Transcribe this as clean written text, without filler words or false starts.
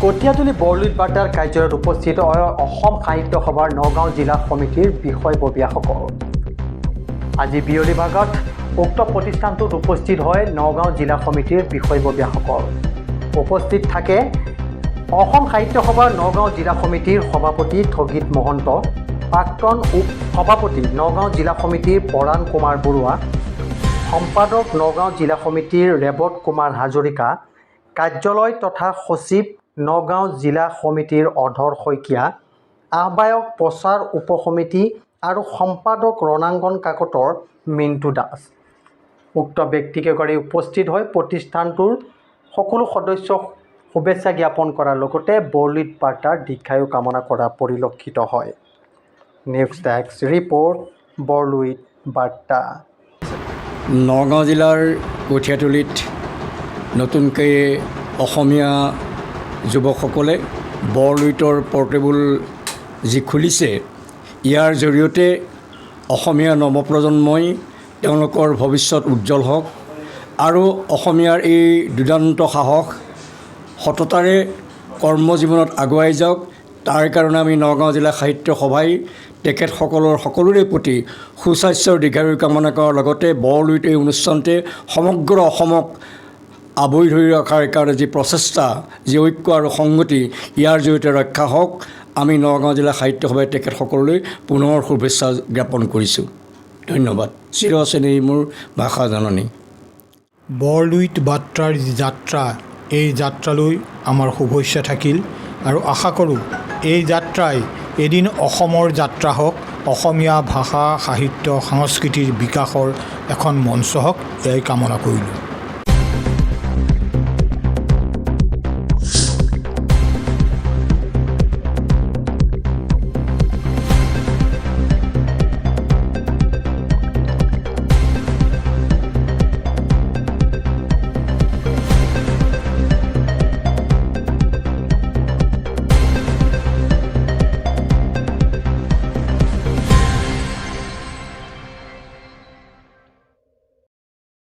কটীয়াতলী বৰলুইত বাৰ্তাৰ কাৰ্যালয়ত উপস্থিত অসম সাহিত্য সভাৰ নগাঁও জিলা সমিতিৰ বিষয়ববীয়াসকল। আজি বিয়লি ভাগত উক্ত প্ৰতিষ্ঠানটোত উপস্থিত হয় নগাঁও জিলা সমিতিৰ বিষয়ববীয়াসকল। উপস্থিত থাকে অসম সাহিত্য সভাৰ নগাঁও জিলা সমিতিৰ সভাপতি ঠগীত মহন্ত, প্ৰাক্তন সভাপতি নগাঁও জিলা সমিতিৰ পৰাণ কুমাৰ বৰুৱা, সম্পাদক নগাঁও জিলা সমিতিৰ ৰেৱত কুমাৰ হাজৰিকা, কাৰ্যালয় তথা সচিব নগাঁও জিলা সমিতিৰ অধৰ শইকীয়া, আহ্বায়ক প্ৰচাৰ উপসমিতি আৰু সম্পাদক ৰণাঙ্গন কাকতৰ মিণ্টু দাস। উক্ত ব্যক্তিকেইগৰাকী উপস্থিত হৈ প্ৰতিষ্ঠানটোৰ সকলো সদস্যক শুভেচ্ছা জ্ঞাপন কৰাৰ লগতে বৰলুইত বাৰ্তাৰ দীৰ্ঘায়ু কামনা কৰা পৰিলক্ষিত হয়। নিউজ ডেস্ক ৰিপৰ্ট, বৰলুইত বাৰ্তা। নগাঁও জিলাৰ কঠীয়াতলীত নতুনকৈ অসমীয়া যুৱকসকলে বৰলুইতৰ পৰ্টেবল যি খুলিছে, ইয়াৰ জৰিয়তে অসমীয়া নৱপ্ৰজন্মই তেওঁলোকৰ ভৱিষ্যত উজ্জ্বল হওক আৰু অসমীয়াৰ এই দুৰ্দান্ত সাহস সততাৰে কৰ্মজীৱনত আগুৱাই যাওক। তাৰ কাৰণে আমি নগাঁও জিলা সাহিত্য সভাই তেখেতসকলৰ সকলোৰে প্ৰতি সুস্বাস্থ্যৰ দীৰ্ঘায়ু কামনা কৰাৰ লগতে বৰলুইত এই অনুষ্ঠানতে সমগ্ৰ অসমক আৱৰি ধৰি ৰখাৰ কাৰণে যি প্ৰচেষ্টা, যি ঐক্য আৰু সংগতি ইয়াৰ জৰিয়তে ৰক্ষা হওক, আমি নগাঁও জিলা সাহিত্য সভাই তেখেতসকললৈ পুনৰ শুভেচ্ছা জ্ঞাপন কৰিছোঁ। ধন্যবাদ। চিৰচেনেৰী মোৰ ভাষা জননী। বৰলুইত বাৰ্তাৰ যি যাত্ৰা, এই যাত্ৰালৈ আমাৰ শুভেচ্ছা থাকিল আৰু আশা কৰোঁ এই যাত্ৰাই এদিন অসমৰ যাত্ৰা হওক, অসমীয়া ভাষা সাহিত্য সংস্কৃতিৰ বিকাশৰ এখন মঞ্চ হওক, এয়াই কামনা কৰিলোঁ।